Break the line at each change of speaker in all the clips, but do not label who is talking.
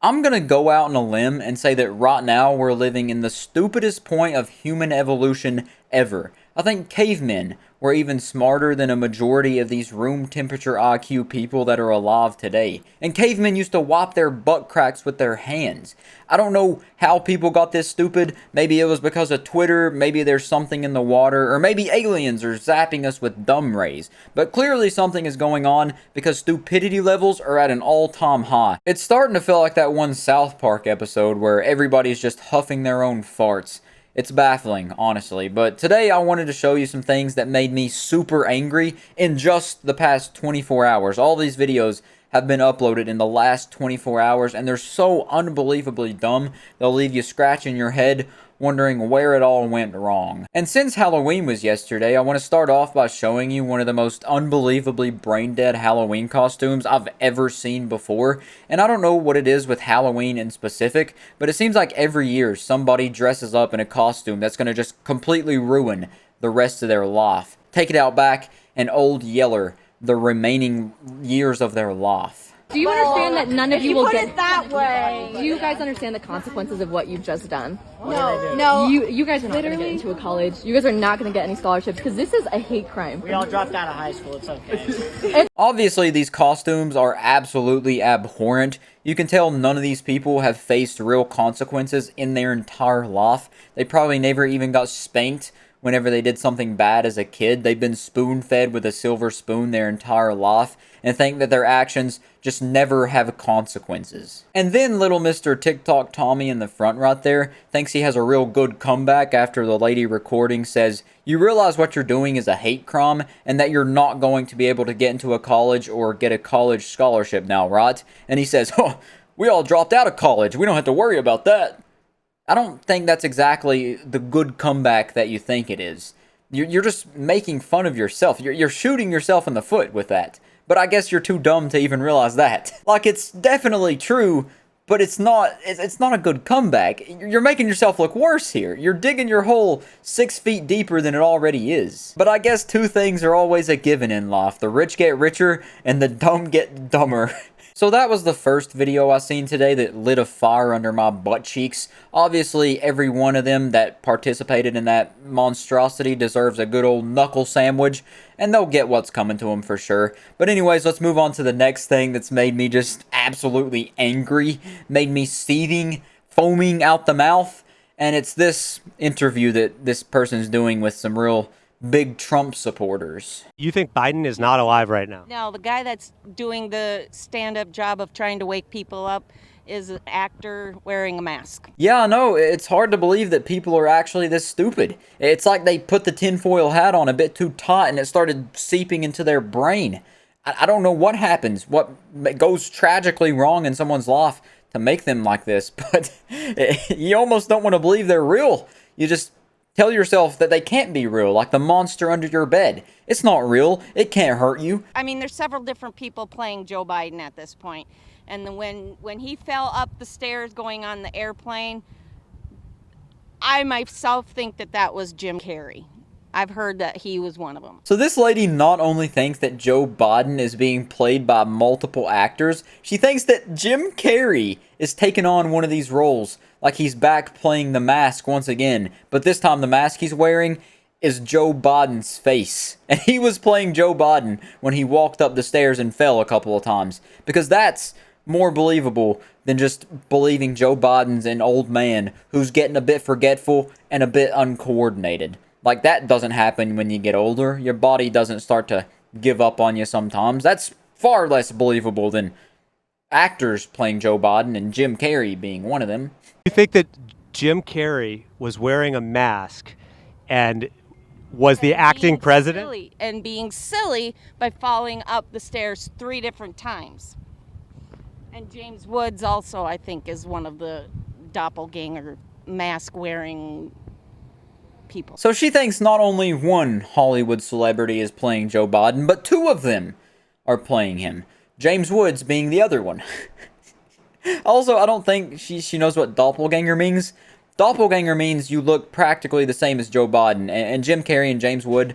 I'm gonna go out on a limb and say that right now we're living in the stupidest point of human evolution ever. I think cavemen were even smarter than a majority of these room temperature IQ people that are alive today. And cavemen used to wipe their butt cracks with their hands. I don't know how people got this stupid. Maybe it was because of Twitter, maybe there's something in the water, or maybe aliens are zapping us with dumb rays. But clearly something is going on because stupidity levels are at an all-time high. It's starting to feel like that one South Park episode where everybody's just huffing their own farts. It's baffling, honestly, but today I wanted to show you some things that made me super angry in just the past 24 hours. All these videos have been uploaded in the last 24 hours, and they're so unbelievably dumb, they'll leave you scratching your head, wondering where it all went wrong. And since Halloween was yesterday, I want to start off by showing you one of the most unbelievably brain-dead Halloween costumes I've ever seen before. And I don't know what it is with Halloween in specific, but it seems like every year somebody dresses up in a costume that's going to just completely ruin the rest of their life. Take it out back and Old Yeller the remaining years of their life.
Do you understand that none of you will get
it that way?
Do you guys understand the consequences of what you've just done?
No.
You guys are not going to get into a college. You guys are not going to get any scholarships because this is a hate crime.
We all dropped out of high school. It's okay.
Obviously, these costumes are absolutely abhorrent. You can tell none of these people have faced real consequences in their entire life. They probably never even got spanked whenever they did something bad as a kid. They've been spoon-fed with a silver spoon their entire life and think that their actions just never have consequences. And then little Mr. TikTok Tommy in the front right there thinks he has a real good comeback after the lady recording says, "You realize what you're doing is a hate crime and that you're not going to be able to get into a college or get a college scholarship now, right?" And he says, "Oh, we all dropped out of college. We don't have to worry about that." I don't think that's exactly the good comeback that you think it is. You're just making fun of yourself. You're shooting yourself in the foot with that. But I guess you're too dumb to even realize that. Like, it's definitely true, but it's not a good comeback. You're making yourself look worse here. You're digging your hole 6 feet deeper than it already is. But I guess two things are always a given in life. The rich get richer, and the dumb get dumber. So that was the first video I seen today that lit a fire under my butt cheeks. Obviously, every one of them that participated in that monstrosity deserves a good old knuckle sandwich, and they'll get what's coming to them for sure. But anyways, let's move on to the next thing that's made me just absolutely angry, made me seething, foaming out the mouth, and it's this interview that this person's doing with some real big Trump supporters.
You think Biden is not alive right now?
No, the guy that's doing the stand-up job of trying to wake people up is an actor wearing a mask.
Yeah, I know. It's hard to believe that people are actually this stupid. It's like they put the tinfoil hat on a bit too tight and it started seeping into their brain. I don't know what happens, what goes tragically wrong in someone's life to make them like this, but you almost don't want to believe they're real. You just tell yourself that they can't be real, like the monster under your bed. It's not real. It can't hurt you.
I mean, there's several different people playing Joe Biden at this point. And then when he fell up the stairs going on the airplane, I myself think that was Jim Carrey. I've heard that he was one of them.
So this lady not only thinks that Joe Biden is being played by multiple actors, she thinks that Jim Carrey is taking on one of these roles, like he's back playing the mask once again, but this time the mask he's wearing is Joe Biden's face. And he was playing Joe Biden when he walked up the stairs and fell a couple of times, because that's more believable than just believing Joe Biden's an old man who's getting a bit forgetful and a bit uncoordinated. Like, that doesn't happen when you get older. Your body doesn't start to give up on you sometimes. That's far less believable than actors playing Joe Biden and Jim Carrey being one of them.
You think that Jim Carrey was wearing a mask and was the acting president?
And being silly by falling up the stairs 3 different times. And James Woods also, I think, is one of the doppelganger mask-wearing people.
So she thinks not only one Hollywood celebrity is playing Joe Biden, but 2 of them are playing him. James Woods being the other one. Also, I don't think she knows what doppelganger means. Doppelganger means you look practically the same as Joe Biden, and Jim Carrey and James Woods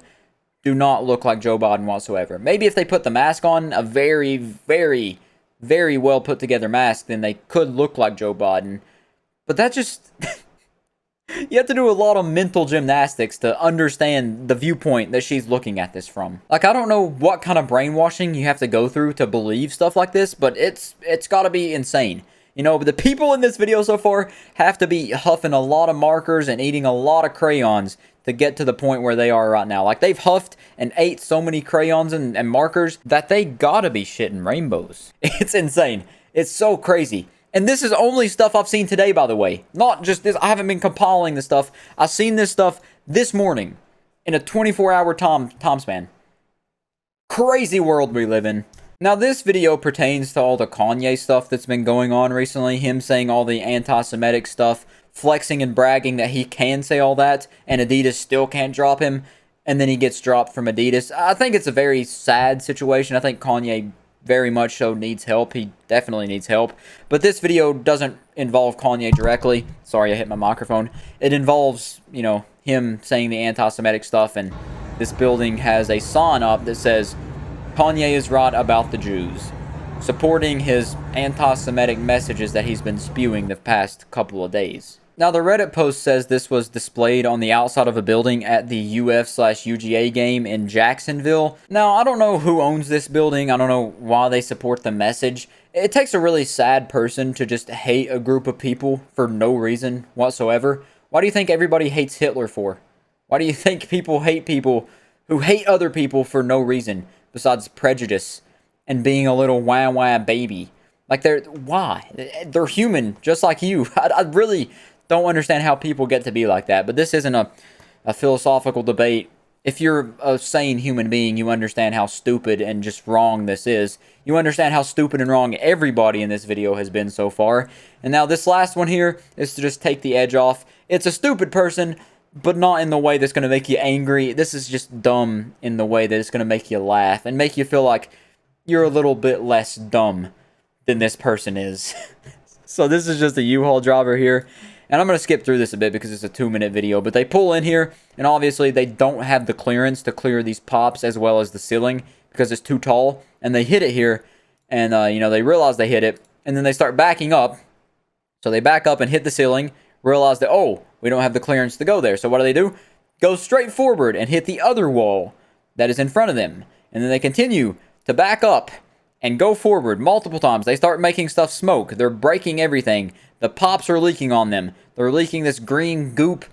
do not look like Joe Biden whatsoever. Maybe if they put the mask on, a very, very very well put together mask, then they could look like Joe Biden. But that just... You have to do a lot of mental gymnastics to understand the viewpoint that she's looking at this from. Like, I don't know what kind of brainwashing you have to go through to believe stuff like this, but it's gotta be insane. You know, but the people in this video so far have to be huffing a lot of markers and eating a lot of crayons to get to the point where they are right now. Like, they've huffed and ate so many crayons and markers that they gotta be shitting rainbows. It's insane. It's so crazy. And this is only stuff I've seen today, by the way. Not just this. I haven't been compiling this stuff. I've seen this stuff this morning in a 24-hour time span. Crazy world we live in. Now, this video pertains to all the Kanye stuff that's been going on recently. Him saying all the anti-Semitic stuff, flexing and bragging that he can say all that, and Adidas still can't drop him, and then he gets dropped from Adidas. I think it's a very sad situation. I think Kanye very much so needs help. He definitely needs help. But this video doesn't involve Kanye directly. Sorry, I hit my microphone. It involves, you know, him saying the anti-Semitic stuff, and this building has a Sawn Up that says, Kanye is right about the Jews, supporting his anti-Semitic messages that he's been spewing the past couple of days. Now, the Reddit post says this was displayed on the outside of a building at the UF/UGA game in Jacksonville. Now, I don't know who owns this building. I don't know why they support the message. It takes a really sad person to just hate a group of people for no reason whatsoever. Why do you think everybody hates Hitler for? Why do you think people who hate other people for no reason besides prejudice and being a little wah-wah baby? Like, why? They're human, just like you. I really don't understand how people get to be like that. But this isn't a philosophical debate. If you're a sane human being, you understand how stupid and just wrong this is. You understand how stupid and wrong everybody in this video has been so far. And now this last one here is to just take the edge off. It's a stupid person, but not in the way that's going to make you angry. This is just dumb in the way that it's going to make you laugh and make you feel like you're a little bit less dumb than this person is. So this is just a U-Haul driver here. And I'm going to skip through this a bit because it's a 2-minute video. But they pull in here, and obviously they don't have the clearance to clear these pops as well as the ceiling because it's too tall. And they hit it here, and you know, they realize they hit it, and then they start backing up. So they back up and hit the ceiling, realize that, oh, we don't have the clearance to go there. So what do? Go straight forward and hit the other wall that is in front of them. And then they continue to back up and go forward multiple times. They start making stuff smoke. They're breaking everything. The pops are leaking on them. They're leaking this green goop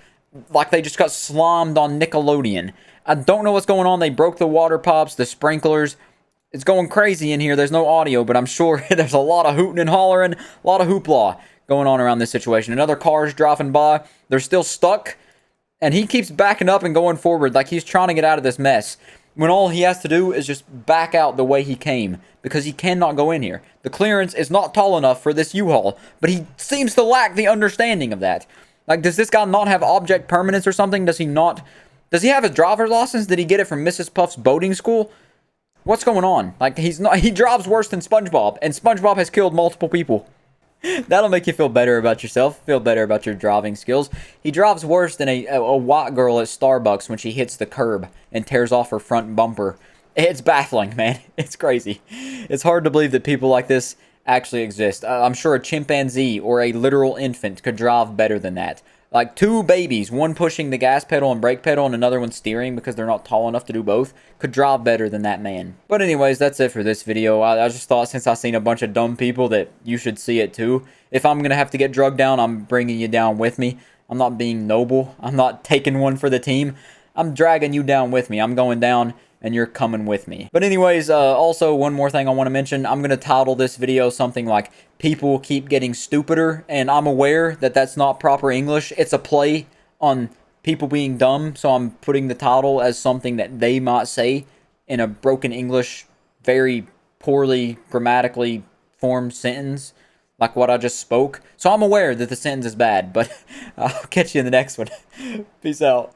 like they just got slimed on Nickelodeon. I don't know what's going on. They broke the water pops, the sprinklers. It's going crazy in here. There's no audio, but I'm sure there's a lot of hooting and hollering, a lot of hoopla going on around this situation. Another car's driving by. They're still stuck, and he keeps backing up and going forward like he's trying to get out of this mess, when all he has to do is just back out the way he came, because he cannot go in here. The clearance is not tall enough for this U-Haul, but he seems to lack the understanding of that. Like, does this guy not have object permanence or something? Does he have a driver's license? Did he get it from Mrs. Puff's boating school? What's going on? Like, he drives worse than SpongeBob, and SpongeBob has killed multiple people. That'll make you feel better about yourself, feel better about your driving skills. He drives worse than a white girl at Starbucks when she hits the curb and tears off her front bumper. It's baffling, man. It's crazy. It's hard to believe that people like this actually exist. I'm sure a chimpanzee or a literal infant could drive better than that. Like, 2 babies, one pushing the gas pedal and brake pedal and another one steering because they're not tall enough to do both, could drive better than that man. But anyways, that's it for this video. I just thought, since I've seen a bunch of dumb people, that you should see it too. If I'm going to have to get drugged down, I'm bringing you down with me. I'm not being noble. I'm not taking one for the team. I'm dragging you down with me. I'm going down, and you're coming with me. But anyways, also one more thing I want to mention. I'm going to title this video something like, People Keep Getting Stupider, and I'm aware that that's not proper English. It's a play on people being dumb, so I'm putting the title as something that they might say in a broken English, very poorly grammatically formed sentence, like what I just spoke. So I'm aware that the sentence is bad, but I'll catch you in the next one. Peace out.